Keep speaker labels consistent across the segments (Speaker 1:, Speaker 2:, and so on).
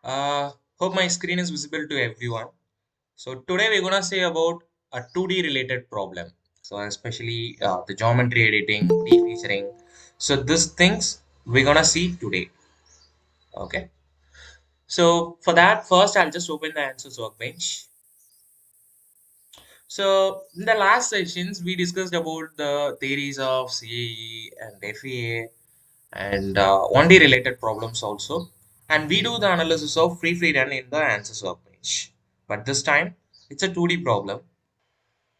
Speaker 1: Hope my screen is visible to everyone. So today we're gonna say about a 2D related problem. So especially the geometry editing, defeaturing. So these things we're gonna see today. Okay. So for that, first I'll just open the Ansys workbench. So in the last sessions we discussed about the theories of CAE and FEA and 1D related problems also. And we do the analysis of free run in the Ansys workbench. But this time it's a 2D problem.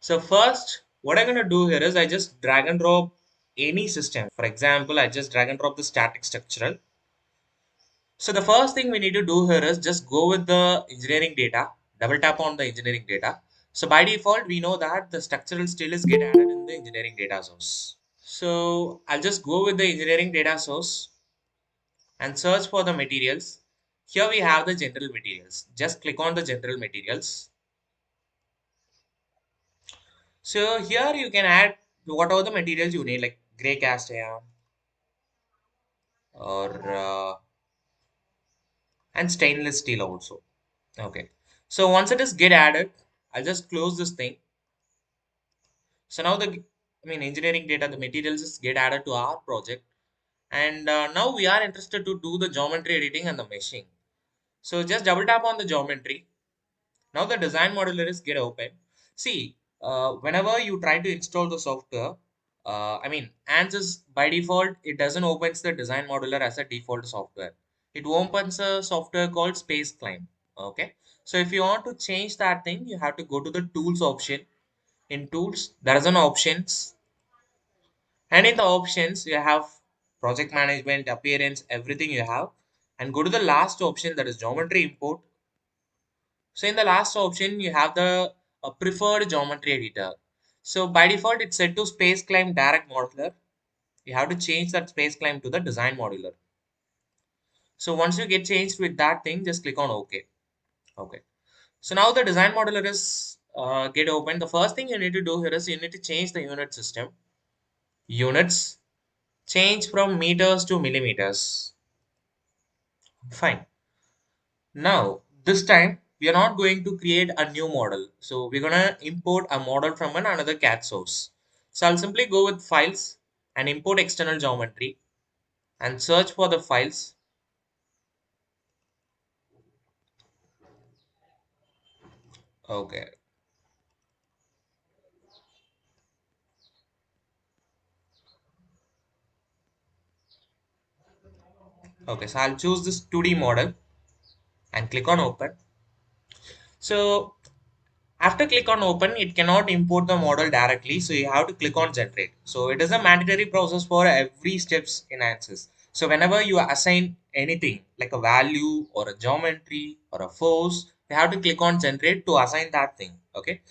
Speaker 1: So first, what I'm going to do here is I just drag and drop any system. For example, I just drag and drop the static structural. So the first thing we need to do here is just go with the engineering data, double tap on the engineering data. So by default, we know that the structural still is get added in the engineering data source. So I'll just go with the engineering data source and search for the materials. Here we have the general materials. Just click on the general materials. So here you can add whatever the materials you need, like gray cast iron or and stainless steel also. Okay. So once it is get added, I'll just close this thing. So now engineering data, the materials is get added to our project, and now we are interested to do the geometry editing and the meshing. So just double tap on the geometry. Now the design modular is get open. See, whenever you try to install the software, Ansys by default, it doesn't opens the design modular as a default software. It opens a software called Space Climb. Okay. So if you want to change that thing, you have to go to the tools option. In tools, there is an options. And in the options, you have project management, appearance, everything you have. And go to the last option, that is geometry import. So in the last option, you have the preferred geometry editor. So by default, it's set to space climb direct modular. You have to change that space climb to the design modular. So once you get changed with that thing, just click on OK. Okay. So now the design modular is get open. The first thing you need to do here is you need to change the unit system. Units change from meters to millimeters. Fine. Now, this time we are not going to create a new model. So we're going to import a model from another CAD source. So I'll simply go with files and import external geometry and search for the files. Okay. Okay, so I'll choose this 2D model and click on open. So after click on open, it cannot import the model directly. So you have to click on generate. So it is a mandatory process for every steps in Ansys. So whenever you assign anything like a value or a geometry or a force, you have to click on generate to assign that thing. Okay.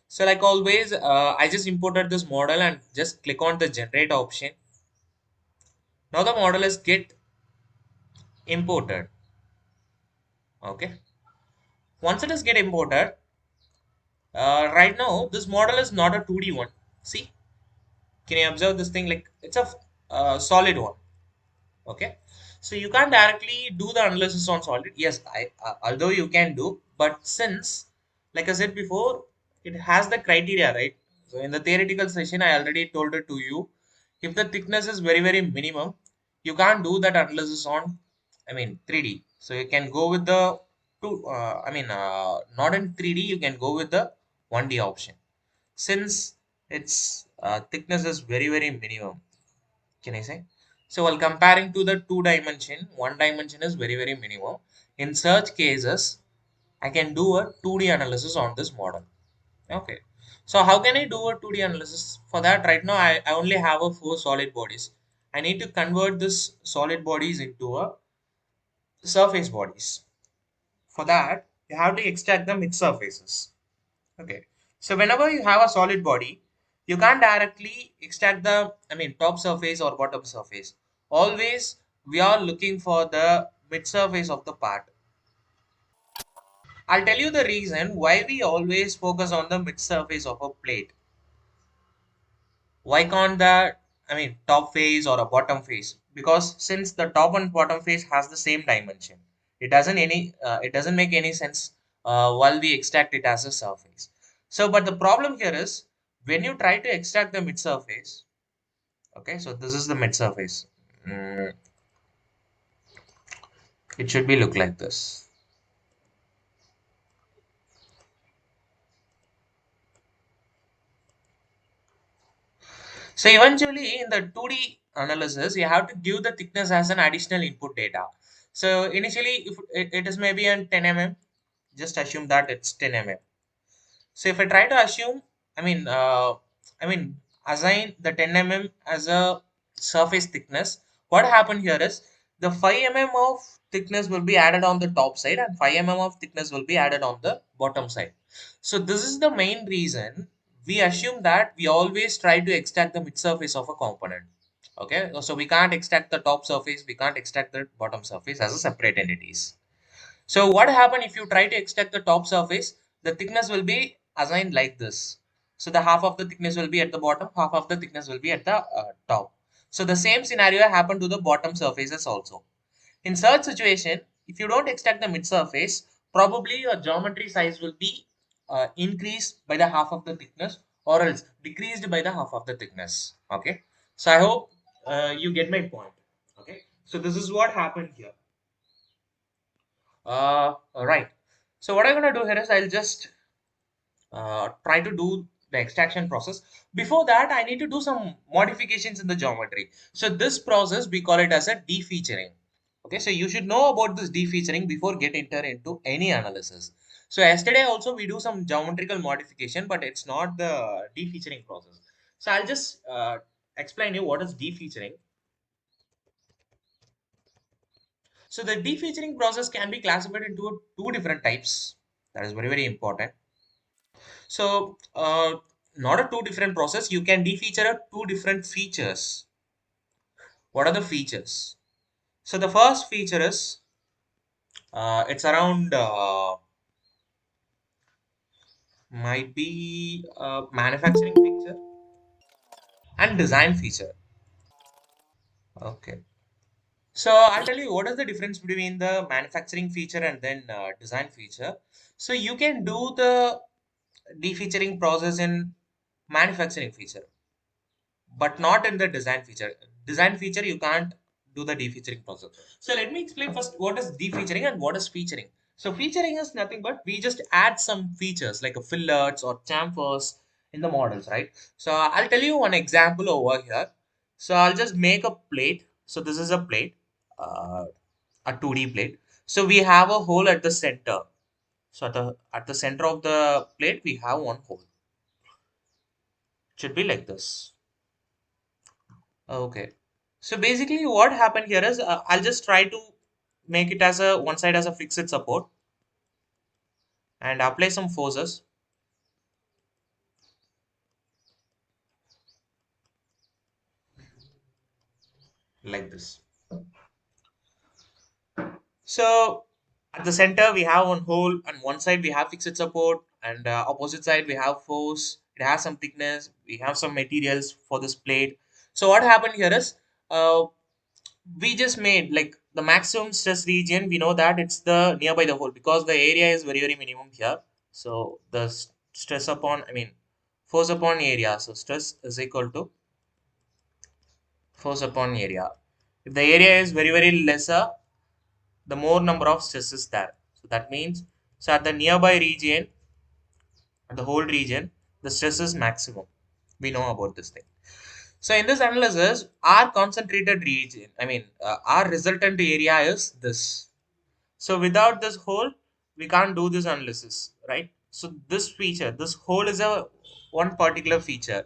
Speaker 1: So like always, I just imported this model and just click on the generate option. Now the model is get imported. Okay. Once it is get imported, right now this model is not a 2D one. See, can you observe this thing? Like it's a solid one. Okay. So you can't directly do the analysis on solid. Yes, although you can do, but since, like I said before, it has the criteria, right? So in the theoretical session, I already told it to you. If the thickness is very minimum, you can't do that analysis on, 3D. So you can go with the not in 3D, you can go with the 1D option. Since its thickness is very minimum, can I say? So while comparing to the two dimension, one dimension is very minimum. In such cases, I can do a 2D analysis on this model. Okay. So how can I do a 2D analysis? For that, right now I only have a 4 solid bodies. I need to convert this solid bodies into a surface bodies. For that, you have to extract the mid surfaces. Okay. So whenever you have a solid body, you can't directly extract the, top surface or bottom surface. Always we are looking for the mid surface of the part. I'll tell you the reason why we always focus on the mid surface of a plate. Why can't the, top face or a bottom face? Because since the top and bottom face has the same dimension, It doesn't make any sense while we extract it as a surface. So, but the problem here is when you try to extract the mid surface. Okay, so this is the mid surface. Mm, it should be look like this. So eventually in the 2D analysis, you have to give the thickness as an additional input data. So initially, if it is maybe on 10 mm, just assume that it's 10 mm. So if I try to assume, I mean, uh, I mean, assign the 10 mm as a surface thickness, what happened here is the 5 mm of thickness will be added on the top side and 5 mm of thickness will be added on the bottom side. So this is the main reason we assume that we always try to extract the mid surface of a component. Okay, so we can't extract the top surface, we can't extract the bottom surface as a separate entities. So what happen if you try to extract the top surface? The thickness will be assigned like this. So the half of the thickness will be at the bottom, half of the thickness will be at the top. So the same scenario happened to the bottom surfaces also. In such situation, if you don't extract the mid surface, probably your geometry size will be increased by the half of the thickness or else decreased by the half of the thickness. Okay. So I hope you get my point. Okay. So this is what happened here. Right. So what I'm gonna do here is I'll just try to do the extraction process. Before that, I need to do some modifications in the geometry. So this process we call it as a defeaturing. Okay, so you should know about this defeaturing before get enter into any analysis. So yesterday also we do some geometrical modification, but it's not the defeaturing process. So I'll just explain you what is defeaturing. So the defeaturing process can be classified into two different types. That is very, very important. So not a two different process. You can defeature a two different features. What are the features? So the first feature is it's around might be manufacturing feature and design feature. Okay. So I'll tell you what is the difference between the manufacturing feature and then design feature. So you can do the defeaturing process in manufacturing feature, but not in the design feature. Design feature you can't do the defeaturing process. So let me explain first what is defeaturing and what is featuring. So featuring is nothing but we just add some features like a fillets or chamfers in the models, right? So I'll tell you one example over here. So I'll just make a plate. So this is a plate, a 2D plate. So we have a hole at the center. So at the center of the plate we have one hole. It should be like this. Okay. So basically what happened here is I'll just try to make it as a one side as a fixed support and apply some forces like this. So at the center we have one hole and one side we have fixed support and opposite side we have force. It has some thickness. We have some materials for this plate. So what happened here is uh, we just made like the maximum stress region. We know that it's the nearby the hole because the area is very, very minimum here. So the stress upon, I mean, force upon area. So stress is equal to force upon area. If the area is very, very lesser, the more number of stress is there. So that means, so at the nearby region, at the whole region, the stress is maximum. We know about this thing. So in this analysis, our concentrated region, our resultant area is this. So without this hole, we can't do this analysis, right? So this feature, this hole is a one particular feature.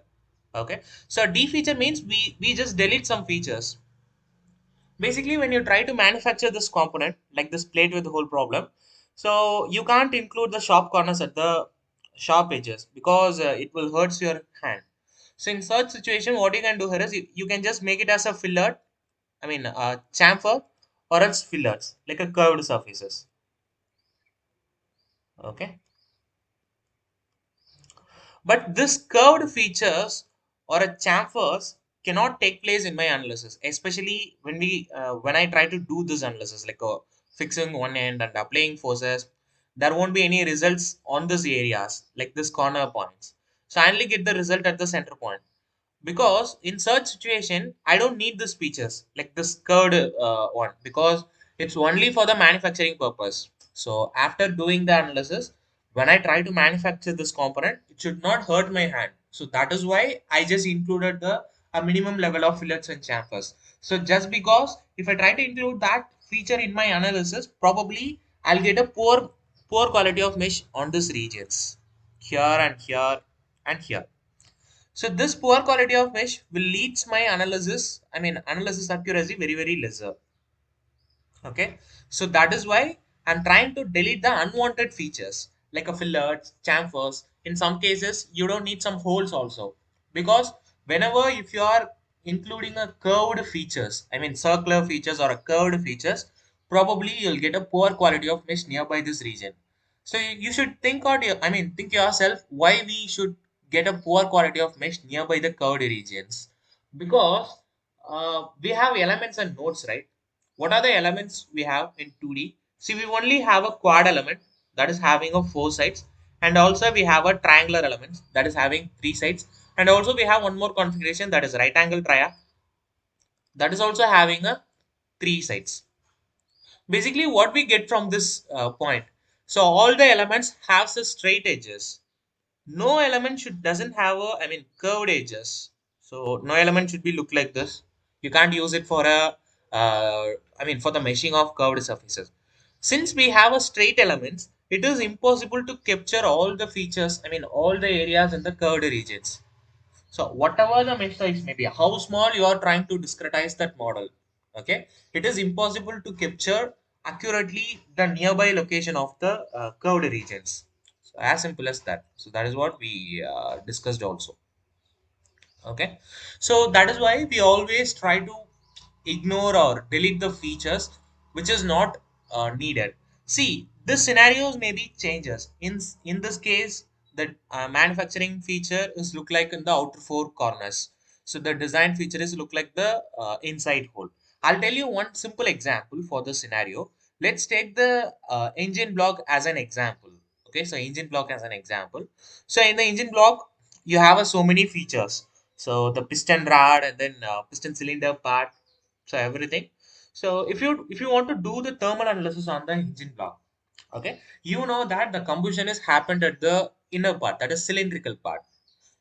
Speaker 1: Okay. So D feature means we just delete some features. Basically, when you try to manufacture this component, like this plate with the whole problem, so you can't include the sharp corners at the sharp edges because it will hurts your hand. So in such situation, what you can do here is you can just make it as a fillet, chamfer or else fillets, like a curved surfaces. Okay. But this curved features or a chamfers cannot take place in my analysis, especially when I try to do this analysis like a fixing one end and applying forces, there won't be any results on these areas like this corner points. So I only get the result at the center point, because in such situation I don't need these features like this curved one, because it's only for the manufacturing purpose. So after doing the analysis, when I try to manufacture this component, it should not hurt my hand. So that is why I just included the a minimum level of fillets and chamfers. So just because if I try to include that feature in my analysis, probably I'll get a poor quality of mesh on these regions, here and here and here. So this poor quality of mesh will leads my analysis accuracy very lesser. Okay, so that is why I'm trying to delete the unwanted features like a fillets, chamfers. In some cases, you don't need some holes also, because whenever if you are including a curved features, circular features or a curved features, probably you'll get a poor quality of mesh nearby this region. So you should think out think yourself why we should get a poor quality of mesh nearby the curved regions, because we have elements and nodes, right? What are the elements we have in 2D? See, we only have a quad element that is having a 4 sides, and also we have a triangular element that is having 3 sides, and also we have one more configuration that is right angle triad that is also having a 3 sides. Basically, what we get from this point, so all the elements have the straight edges. No element should doesn't have a curved edges. So no element should be look like this. You can't use it for a for the meshing of curved surfaces. Since we have a straight elements, it is impossible to capture all the features, all the areas in the curved regions. So whatever the mesh size may be, how small you are trying to discretize that model, okay, it is impossible to capture accurately the nearby location of the curved regions. So as simple as that. So that is what we discussed also. Okay, so that is why we always try to ignore or delete the features which is not needed. See, this scenarios maybe changes. In this case, the manufacturing feature is look like in the outer 4 corners. So the design feature is look like the inside hole. I'll tell you one simple example for the scenario. Let's take the engine block as an example. Okay, so engine block as an example. So in the engine block, you have so many features. So the piston rod and then piston cylinder part, so everything. So if you want to do the thermal analysis on the engine block, okay, you know that the combustion is happened at the inner part, that is cylindrical part.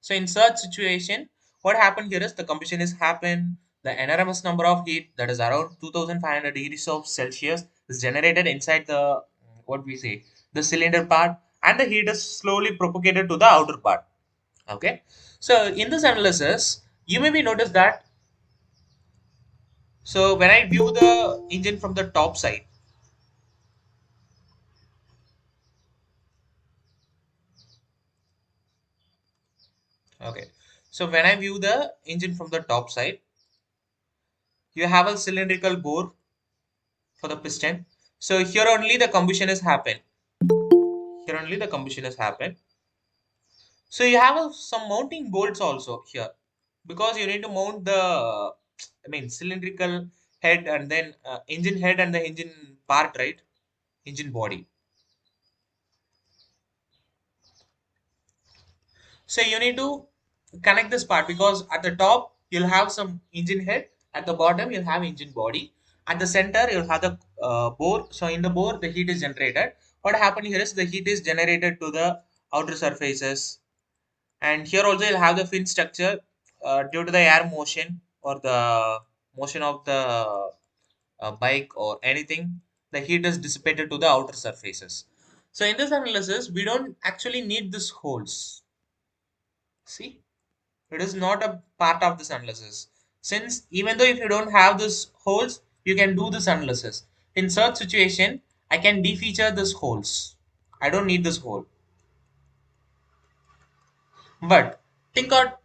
Speaker 1: So in such situation, what happened here is the combustion is happened, the enormous number of heat that is around 2500 degrees of Celsius is generated inside the what we say the cylinder part, and the heat is slowly propagated to the outer part. Okay, so in this analysis, you maybe notice that, so when I view the engine from the top side, okay, so when I view the engine from the top side, you have a cylindrical bore for the piston. So here only the combustion has happened. Here only the combustion has happened. So you have some mounting bolts also here, because you need to mount the cylindrical head and then engine head and the engine part, right? Engine body. So you need to connect this part, because at the top you'll have some engine head, at the bottom you'll have engine body, at the center you'll have the bore. So in the bore the heat is generated. What happened here is the heat is generated to the outer surfaces, and here also you'll have the fin structure due to the air motion or the motion of the bike or anything. The heat is dissipated to the outer surfaces. So in this analysis we don't actually need these holes. See, it is not a part of this analysis. Since even though if you don't have this holes, you can do this analysis. In such situation, I can defeature this holes. I don't need this hole. But think out,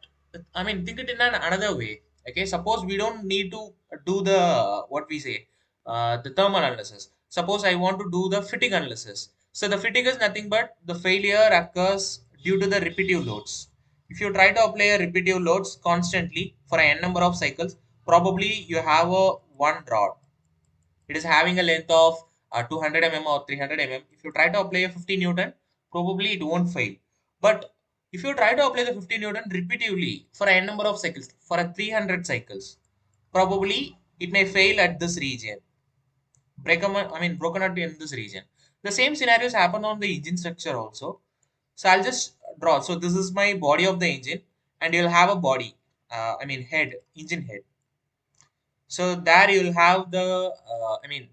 Speaker 1: think it in another way. Okay, suppose we don't need to do the what we say, the thermal analysis. Suppose I want to do the fitting analysis. So the fitting is nothing but the failure occurs due to the repetitive loads. If you try to apply a repetitive loads constantly for a n number of cycles, probably you have a one rod. It is having a length of 200 mm or 300 mm, if you try to apply a 50 Newton, probably it won't fail. But if you try to apply the 50 Newton repeatedly for a number of cycles, for a 300 cycles, probably it may fail at this region. Broken out in this region. The same scenarios happen on the engine structure also. So I'll just draw. So this is my body of the engine, and you'll have a body, head, engine head. So there you'll have the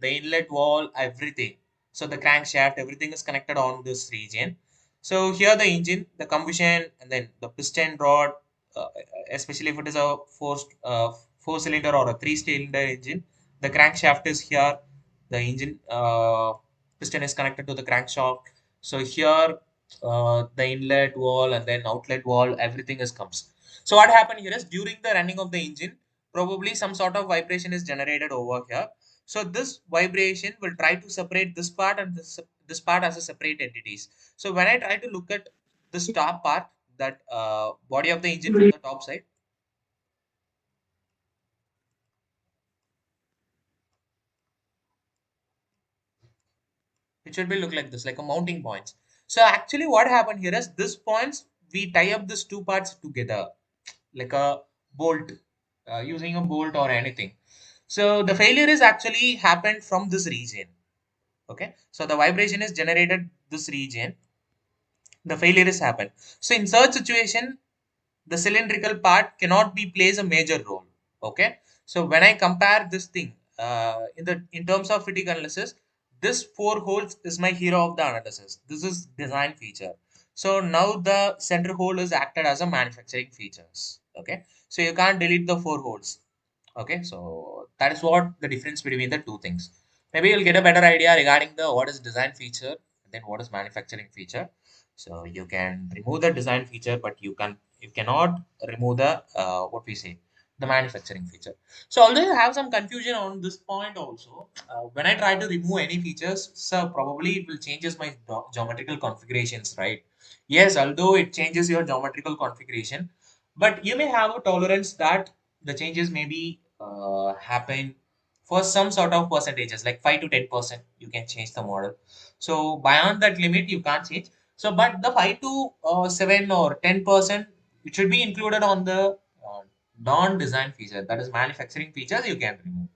Speaker 1: inlet wall, everything. So the crankshaft, everything is connected on this region. So here the engine, the combustion, and then the piston rod, uh, especially if it is a four cylinder or a three cylinder engine, the crankshaft is here. The engine piston is connected to the crankshaft. So here the inlet wall and then outlet wall, everything is comes. So what happened here is during the running of the engine, probably some sort of vibration is generated over here. So this vibration will try to separate this part and this part as a separate entities. So when I try to look at this top part, that body of the engine from the top side, it should be look like this, like a mounting points. So actually what happened here is this points, we tie up these two parts together like a bolt, using a bolt or anything. So the failure is actually happened from this region. Okay, so the vibration is generated this region, the failure is happened. So in such situation, the cylindrical part cannot be plays a major role. Okay, so when I compare this thing in terms of fatigue analysis, this four holes is my hero of the analysis. This is design feature. So now the center hole is acted as a manufacturing features. Okay, so you can't delete the four holes. Okay, so that is what the difference between the two things. Maybe you'll get a better idea regarding the what is design feature, then what is manufacturing feature. So you can remove the design feature, but you cannot remove the what we say, the manufacturing feature. So although you have some confusion on this point also, when I try to remove any features, so probably it will changes my geometrical configurations, right? Yes, although it changes your geometrical configuration, but you may have a tolerance that the changes may be happen for some sort of percentages like 5 to 10% you can change the model. So beyond that limit you can't change. So but the 5 to 7 or 10% it should be included on the non-design feature, that is manufacturing features, you can remove.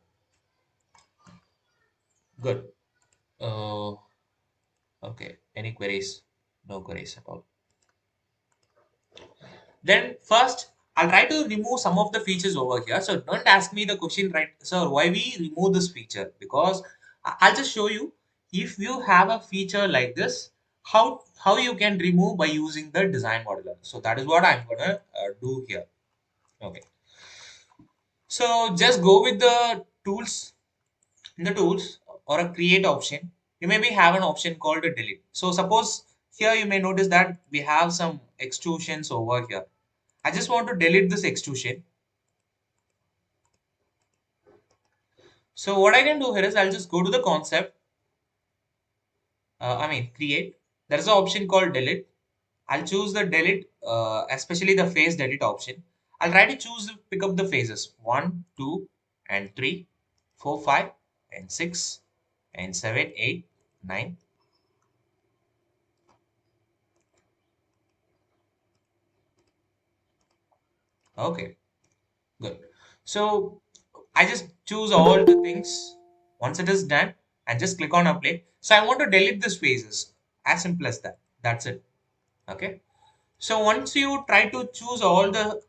Speaker 1: Good. uh, okay, any queries? No queries at all. Then first, I'll try to remove some of the features over here. So don't ask me the question, right? So why we remove this feature? Because I'll just show you, if you have a feature like this, how you can remove by using the design modeler. So that is what I'm gonna do here. Okay. So just go with the tools. In the tools or a create option, you maybe have an option called a delete. So suppose here you may notice that we have some extrusions over here. I just want to delete this extrusion. So what I can do here is I'll just go to the concept, create. There is an option called delete. I'll choose the delete, especially the phase delete option. I'll try to pick up the phases 1, 2, and 3, 4, 5, and 6, and 7, 8, 9. Okay, good. So I just choose all the things. Once it is done, and just click on apply. So I want to delete these phases. As simple as that. That's it. Okay. So once you try to choose all the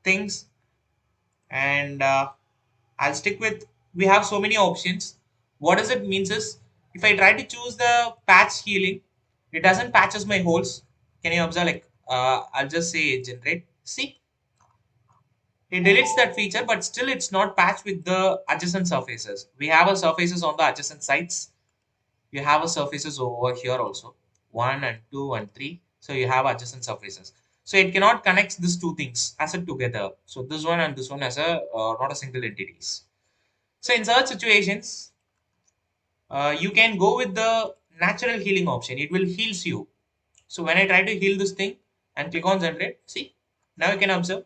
Speaker 1: things, and I'll stick with, we have so many options. What does it means is, if I try to choose the patch healing, it doesn't patches my holes. Can you observe, like I'll just say generate. See, it deletes that feature, but still it's not patched with the adjacent surfaces. We have a surfaces on the adjacent sides. You have a surfaces over here also, 1 and 2 and 3. So you have adjacent surfaces. So it cannot connect these two things as it together. So this one and this one as a not a single entities. So in such situations, you can go with the natural healing option. It will heals you. So when I try to heal this thing and click on generate, see, now you can observe.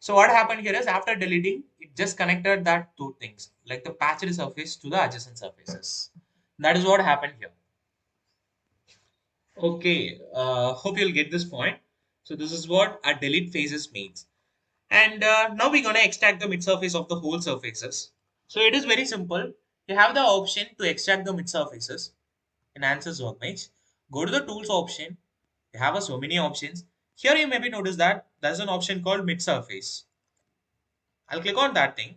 Speaker 1: So what happened here is after deleting, it just connected that two things, like the patched surface to the adjacent surfaces. That is what happened here. Okay, hope you'll get this point. So this is what a delete phases means. And now we're going to extract the mid surface of the whole surfaces. So it is very simple. You have the option to extract the mid surfaces in Ansys workbench. Go to the tools option. You have so many options. Here you maybe notice that there's an option called mid surface. I'll click on that thing.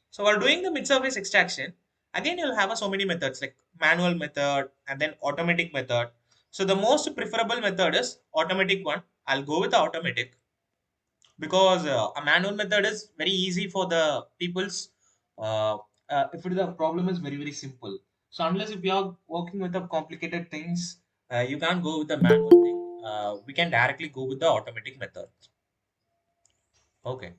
Speaker 1: So while doing the mid surface extraction, again you'll have so many methods like manual method and then automatic method. So the most preferable method is automatic one. I'll go with the automatic because a manual method is very easy for the people's uh, if the problem is very simple. So unless if you are working with the complicated things, you can't go with the manual thing. We can directly go with the automatic method. Okay.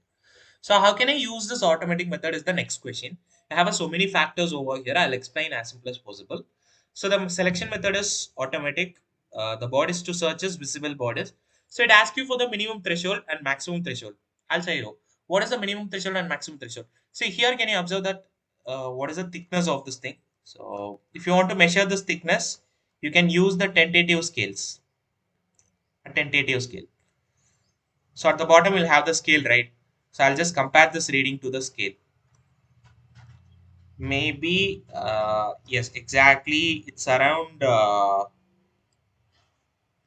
Speaker 1: So how can I use this automatic method is the next question. I have so many factors over here. I'll explain as simple as possible. So the selection method is automatic. The bodies to search is visible bodies. So it asks you for the minimum threshold and maximum threshold. I'll say you. What is the minimum threshold and maximum threshold? See here, can you observe that what is the thickness of this thing? So if you want to measure this thickness, you can use the tentative scales. A tentative scale. So at the bottom we'll have the scale, right? So I'll just compare this reading to the scale. Maybe yes, exactly. It's around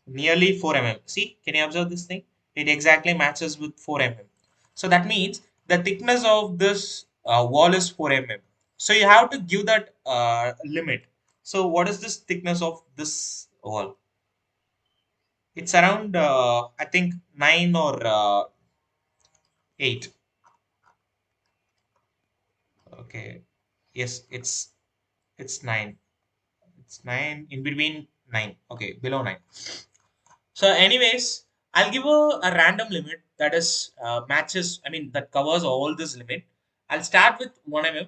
Speaker 1: nearly 4 mm. See, can you observe this thing? It exactly matches with 4 mm. So that means the thickness of this wall is 4 mm. So you have to give that limit. So what is this thickness of this wall? It's around I think 9 or 8. Okay. Yes, it's 9. It's 9 in between 9. Okay, below 9. So, anyways, I'll give a random limit that is matches. I mean that covers all this limit. I'll start with 1 mm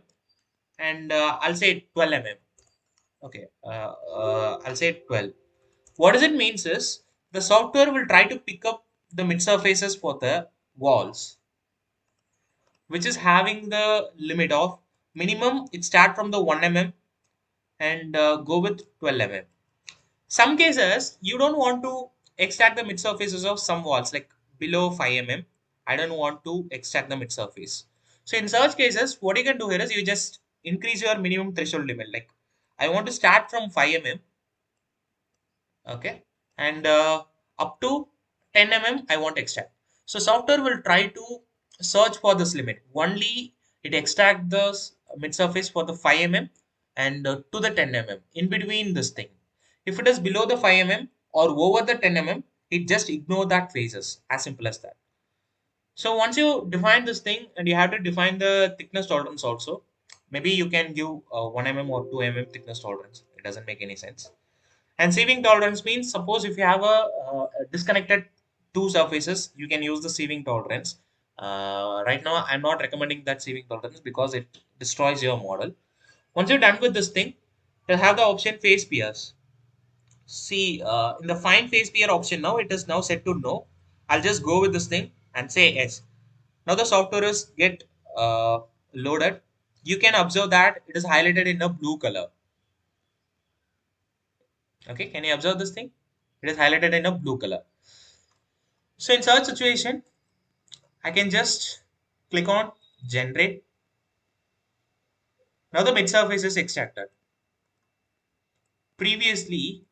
Speaker 1: and I'll say 12 mm. Okay, I'll say 12. What does it means is the software will try to pick up the mid surfaces for the walls, which is having the limit of minimum. It start from the 1 mm and go with 12 mm. Some cases you don't want to extract the mid surfaces of some walls like below 5 mm. I don't want to extract the mid surface. So in such cases, what you can do here is you just increase your minimum threshold limit. Like I want to start from 5 mm, okay, and up to 10 mm I want to extract. So software will try to search for this limit. Only it extract the mid surface for the 5 mm and to the 10 mm in between this thing. If it is below the 5 mm or over the 10 mm, it just ignore that phases. As simple as that. So once you define this thing, and you have to define the thickness tolerance also. Maybe you can give 1 mm or 2 mm thickness tolerance. It doesn't make any sense. And sieving tolerance means suppose if you have a disconnected two surfaces, you can use the sieving tolerance. Right now, I'm not recommending that sieving tolerance because it destroys your model. Once you're done with this thing, you'll have the option phase peers. See, in the find phase peer option now, it is now set to no. I'll just go with this thing and say yes. Now the software is get loaded. You can observe that it is highlighted in a blue color. Okay, can you observe this thing? It is highlighted in a blue color. So in such situation, I can just click on generate. Now the mid surface is extracted. Previously,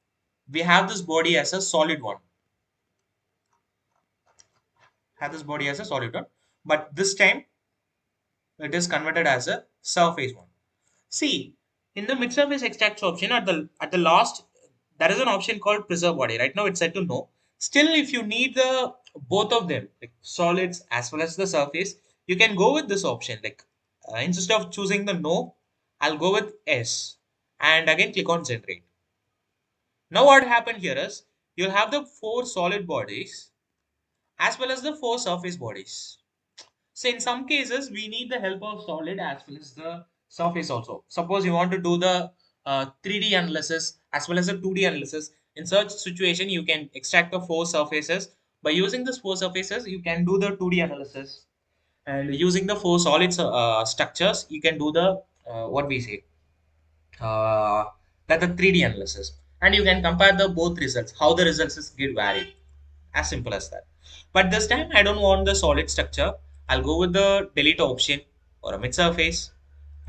Speaker 1: we have this body as a solid one. Have this body as a solid one, but this time it is converted as a surface one. See, in the mid surface extract option at the last, there is an option called preserve body. Right now it's set to no. Still, if you need the both of them, like solids as well as the surface, you can go with this option. Like instead of choosing the no, I'll go with S and again click on generate. Now what happened here is you'll have the four solid bodies as well as the four surface bodies. So in some cases, we need the help of solid as well as the surface also. Suppose you want to do the 3D analysis as well as the 2D analysis. In such situation, you can extract the four surfaces, By using these four surfaces, you can do the 2D analysis, and using the four solid structures, you can do the what we say uh, that the 3D analysis, and you can compare the both results, how the results is get varied. As simple as that. But this time I don't want the solid structure. I'll go with the delete option or a mid surface.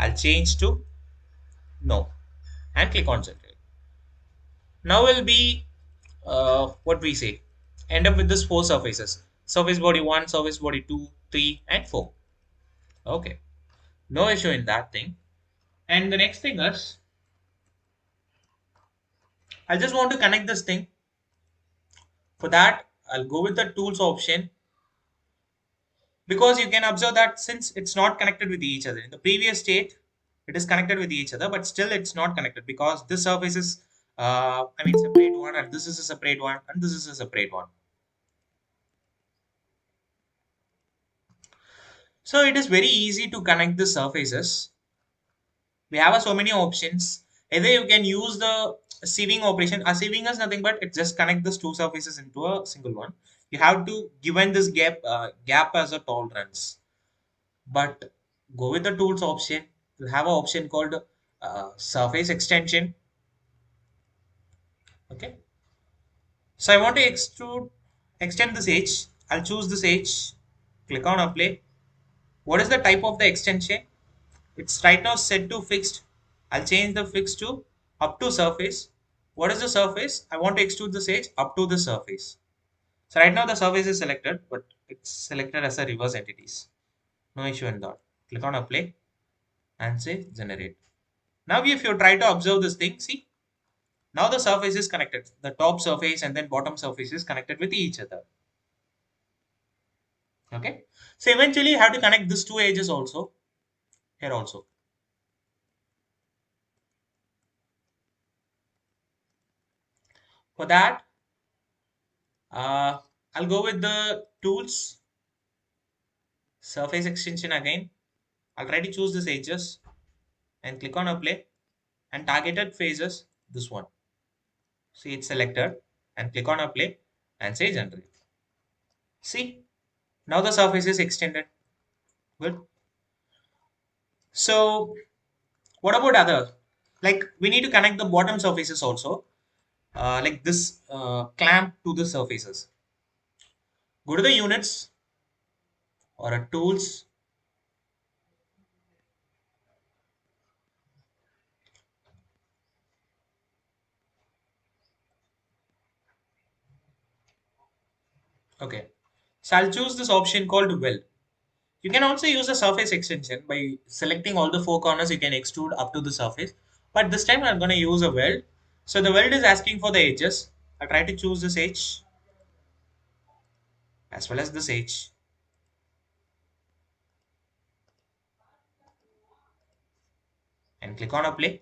Speaker 1: I'll change to no and click on generate. Now will be what we say, end up with this four surfaces: surface body 1, surface body 2, 3 and 4. Okay, no issue in that thing. And the next thing is, I just want to connect this thing. For that, I'll go with the tools option, because you can observe that since it's not connected with each other in the previous state, it is connected with each other, but still it's not connected because this surface is separate one, and this is a separate one, and this is a separate one. So it is very easy to connect the surfaces. We have so many options. Either you can use the sieving operation. A sieving is nothing but it just connect these two surfaces into a single one. You have to given this gap as a tolerance. But go with the tools option. You have an option called surface extension. Okay. So I want to extend this edge. I'll choose this edge. Click on apply. What is the type of the extension? It's right now set to fixed. I'll change the fixed to up to surface. What is the surface? I want to extrude this edge up to the surface. So right now the surface is selected, but it's selected as a reverse entities. No issue in that. Click on apply and say generate. Now if you try to observe this thing, see, now the surface is connected. The top surface and then bottom surface is connected with each other. Okay. So eventually you have to connect these two edges also here also. For that, I'll go with the tools, surface extension again. I'll try to choose these edges and click on apply, and targeted faces, this one. See, it's selected, and click on apply and say generate. See, now the surface is extended. Good. So what about other? Like we need to connect the bottom surfaces also, like this clamp to the surfaces. Go to the units or a tools. Okay. So I'll choose this option called weld. You can also use the surface extension by selecting all the four corners. You can extrude up to the surface. But this time I'm going to use a weld. So the weld is asking for the edges. I try to choose this edge as well as this edge and click on apply.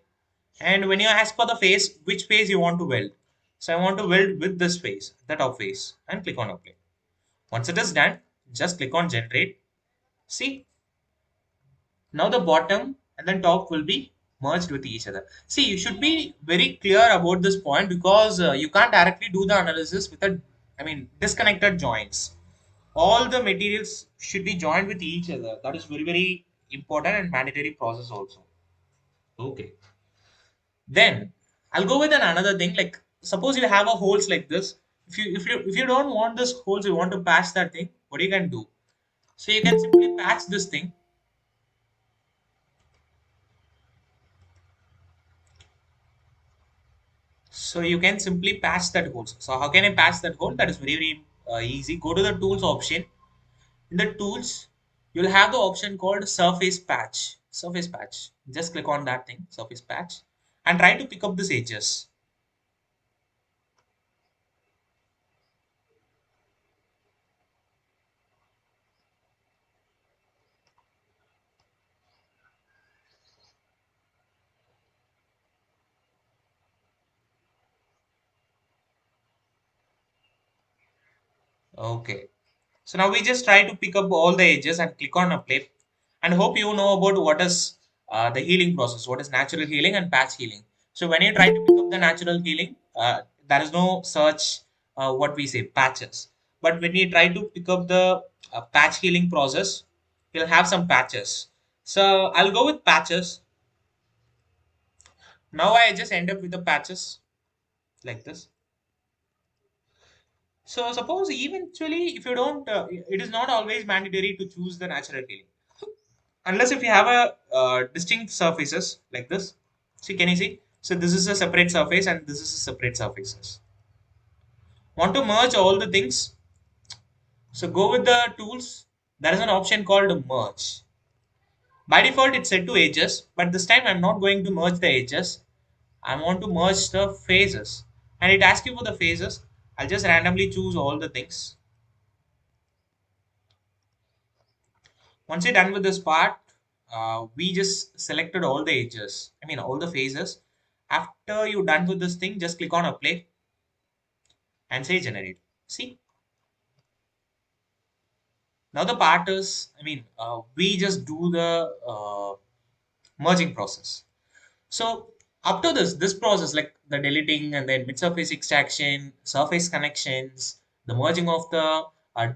Speaker 1: And when you ask for the face, which face you want to weld. So I want to weld with this face, the top face, and click on apply. Once it is done, just click on generate. See, now the bottom and then top will be merged with each other. See, you should be very clear about this point, because you can't directly do the analysis with disconnected joints. All the materials should be joined with each other. That is very, very important and mandatory process also. Okay. Then I'll go with another thing. Like suppose you have a holes like this. If you don't want this holes, you want to patch that thing. What you can do? So you can simply patch this thing. So you can simply patch that hole. So how can I patch that hole? That is very, very easy. Go to the tools option. In the tools, you'll have the option called surface patch. Surface patch. Just click on that thing, surface patch, and try to pick up these edges. Okay. So now we just try to pick up all the edges and click on apply, and hope you know about what is the healing process, what is natural healing and patch healing. So when you try to pick up the natural healing, there is no such what we say patches. But when we try to pick up the patch healing process, we'll have some patches. So I'll go with patches. Now I just end up with the patches like this. So suppose eventually, if you don't, it is not always mandatory to choose the natural healing. Unless if you have a distinct surfaces like this. See, can you see? So this is a separate surface and this is a separate surfaces. Want to merge all the things? So go with the tools. There is an option called merge. By default, it's set to edges, but this time I'm not going to merge the edges. I want to merge the phases. And it asks you for the phases. I'll just randomly choose all the things. Once you're done with this part, we just selected all the edges. I mean, all the phases. After you're done with this thing, just click on apply and say generate. See, now the part is, we just do the merging process. So up to this process, like the deleting and then mid-surface extraction, surface connections, the merging of the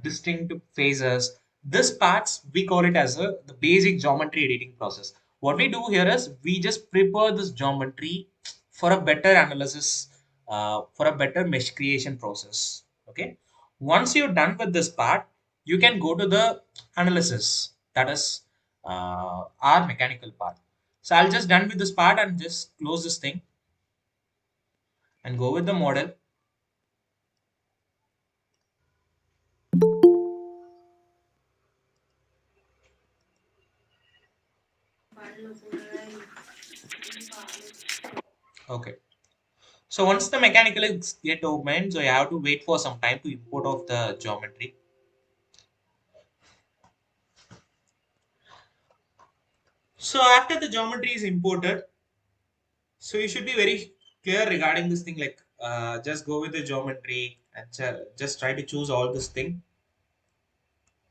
Speaker 1: distinct phases, this parts we call it as the basic geometry editing process. What we do here is we just prepare this geometry for a better analysis, for a better mesh creation process. Okay. Once you're done with this part, you can go to the analysis. That is our mechanical part. So I'll just done with this part and just close this thing and go with the model. Okay. So once the mechanical is get opened, so you have to wait for some time to import of the geometry. So after the geometry is imported, so you should be very clear regarding this thing. Like just go with the geometry and just try to choose all this thing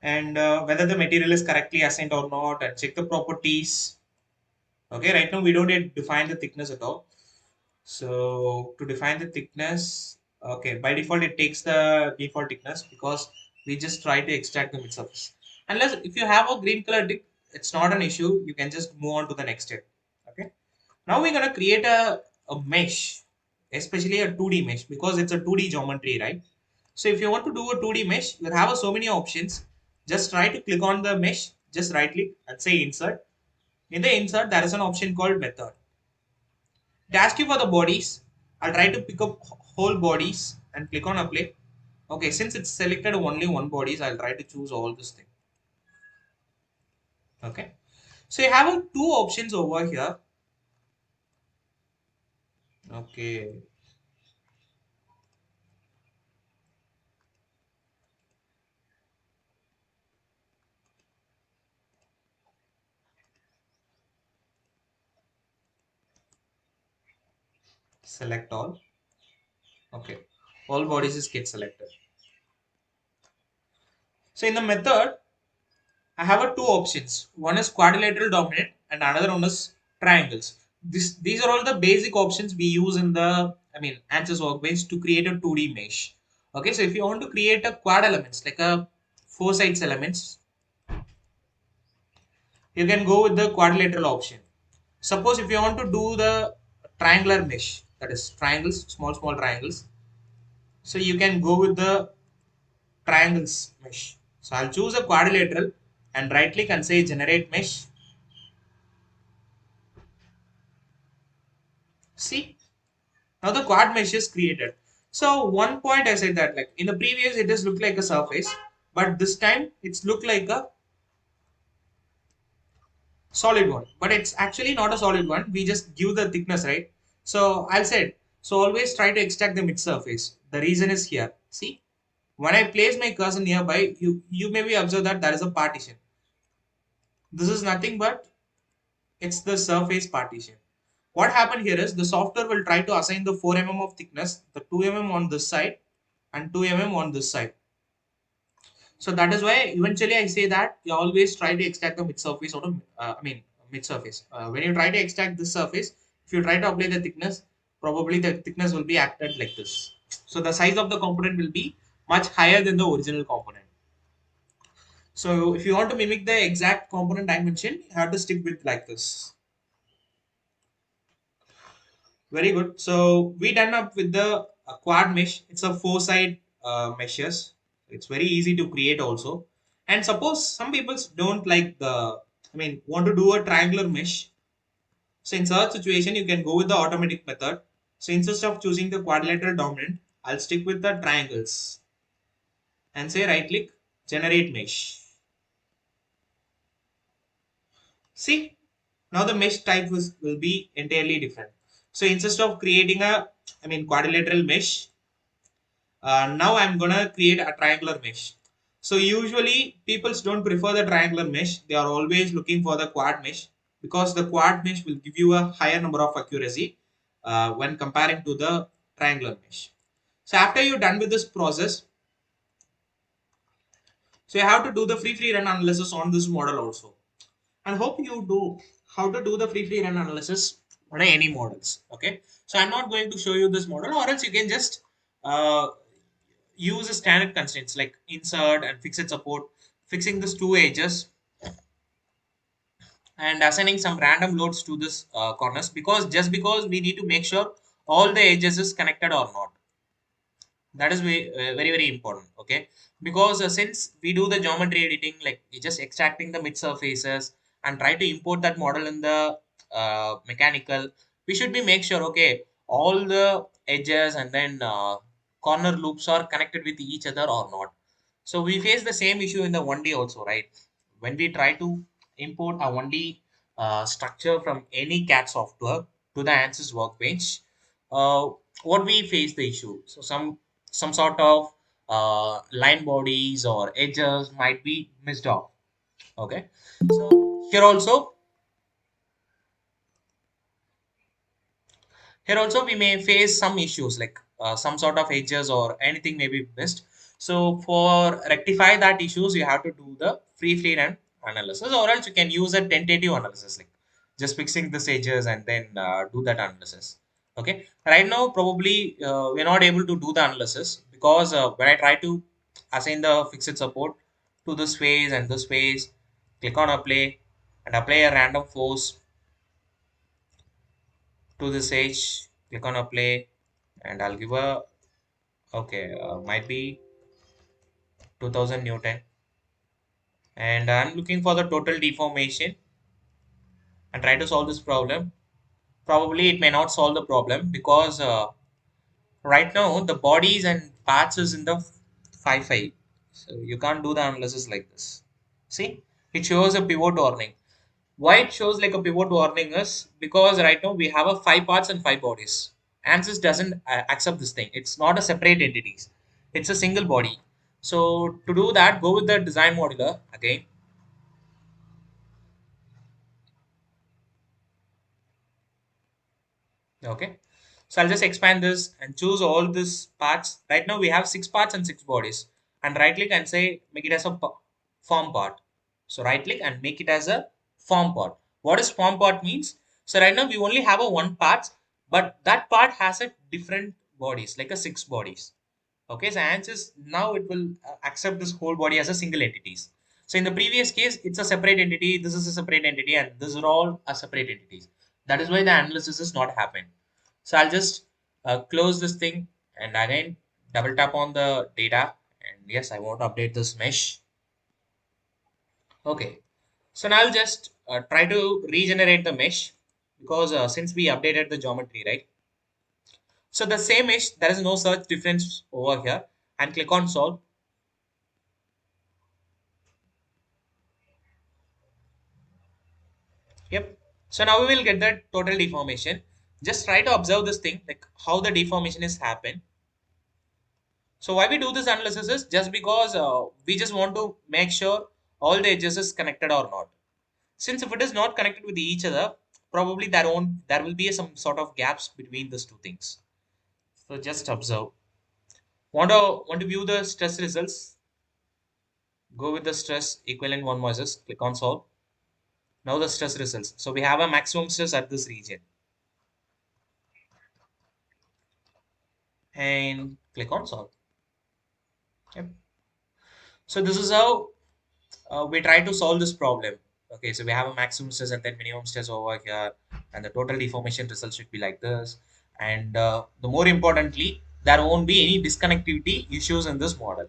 Speaker 1: and whether the material is correctly assigned or not, and check the properties. Okay, right now we don't yet define the thickness at all. So to define the thickness, okay, by default it takes the default thickness because we just try to extract the mid surface. Unless if you have a green color tick, it's not an issue. You can just move on to the next step. Okay. Now we're gonna create a mesh, especially a 2D mesh because it's a 2D geometry, right? So if you want to do a 2D mesh, you have so many options. Just try to click on the mesh, just right click and say insert. In the insert, there is an option called method. It asks you for the bodies. I'll try to pick up whole bodies and click on apply. Okay, since it's selected only one bodies, I'll try to choose all this thing. Okay. So you have two options over here. Okay. Select all. Okay. All bodies is get selected. So in the method, I have two options. One is quadrilateral dominant and another one is triangles. These are all the basic options we use in the Ansys workbench to create a 2D mesh. Okay, so if you want to create a quad elements like a four sides elements, you can go with the quadrilateral option. Suppose if you want to do the triangular mesh, that is triangles, small triangles, so you can go with the triangles mesh. So I'll choose a quadrilateral and right click and say generate mesh. See, now the quad mesh is created. So one point I said that like in the previous it just looked like a surface, but this time it's looked like a solid one. But it's actually not a solid one. We just give the thickness, right? So I'll say so always try to extract the mid surface. The reason is here. See, when I place my cursor nearby, you maybe observe that there is a partition. This is nothing but it's the surface partition. What happened here is the software will try to assign the 4 mm of thickness, the 2 mm on this side and 2 mm on this side. So that is why eventually I say that you always try to extract the mid surface out of, mid surface. When you try to extract this surface, if you try to apply the thickness, probably the thickness will be acted like this. So the size of the component will be much higher than the original component. So if you want to mimic the exact component dimension, you have to stick with like this. Very good. So we done up with the quad mesh. It's a four-side meshes. It's very easy to create also. And suppose some people don't like want to do a triangular mesh. So in such situation, you can go with the automatic method. So instead of choosing the quadrilateral dominant, I'll stick with the triangles and say right click, generate mesh. See, now the mesh type will be entirely different. So instead of creating quadrilateral mesh, now I'm gonna create a triangular mesh. So usually people don't prefer the triangular mesh. They are always looking for the quad mesh because the quad mesh will give you a higher number of accuracy when comparing to the triangular mesh. So after you're done with this process, so you have to do the free run analysis on this model also. And hope you do how to do the free run analysis on any models. Okay. So I'm not going to show you this model, or else you can just uh, use a standard constraints like insert and fixed support, fixing these two edges and assigning some random loads to this corners, because just because we need to make sure all the edges is connected or not. That is very very important. Okay, because since we do the geometry editing, like we just extracting the mid surfaces and try to import that model in the mechanical, we should be make sure okay all the edges and then corner loops are connected with each other or not. So we face the same issue in the 1D also, right? When we try to import a 1D structure from any CAD software to the Ansys workbench, uh, what we face the issue. So some sort of line bodies or edges might be missed off. Okay, so here also we may face some issues like some sort of edges or anything may be missed. So for rectify that issues, you have to do the free run analysis, or else you can use a tentative analysis like just fixing the edges and then do that analysis. Okay, right now probably we're not able to do the analysis because when I try to assign the fixed support to this phase and this phase, click on apply and apply a random force to this edge, click on apply and I'll give a okay might be 2000 Newton, and I'm looking for the total deformation and try to solve this problem. Probably it may not solve the problem because right now the bodies and parts is in the 5 so you can't do the analysis like this. See, it shows a pivot warning. Why it shows like a pivot warning is because right now we have a 5 parts and 5 bodies. Ansys doesn't accept this thing. It's not a separate entities. It's a single body. So to do that, go with the design modular again. Okay. So I'll just expand this and choose all these parts. Right now we have 6 parts and 6 bodies. And right click and say make it as a form part. So right click and make it as a form part. What is form part means? So right now we only have a one part, but that part has a different bodies, like a 6 bodies. Okay, so Ansys now it will accept this whole body as a single entities. So in the previous case, it's a separate entity, this is a separate entity, and these are all a separate entities. That is why the analysis is not happening. So I'll just close this thing and again double tap on the data. And yes, I want to update this mesh. Okay. So now I'll just try to regenerate the mesh because since we updated the geometry, right? So the same mesh, there is no such difference over here, and click on solve. Yep. So now we will get the total deformation. Just try to observe this thing, like how the deformation is happen. So why we do this analysis is just because we just want to make sure all the edges is connected or not. Since if it is not connected with each other, probably there will be some sort of gaps between these two things. So just observe. Want to view the stress results? Go with the stress equivalent one versus click on solve. Now the stress results. So we have a maximum stress at this region and click on solve. Yep. So this is how we try to solve this problem. Okay, so we have a maximum stress and then minimum stress over here, and the total deformation result should be like this. And the more importantly, there won't be any disconnectivity issues in this model.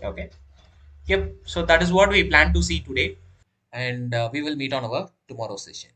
Speaker 1: Okay. Yep. So that is what we plan to see today, and we will meet on our tomorrow session.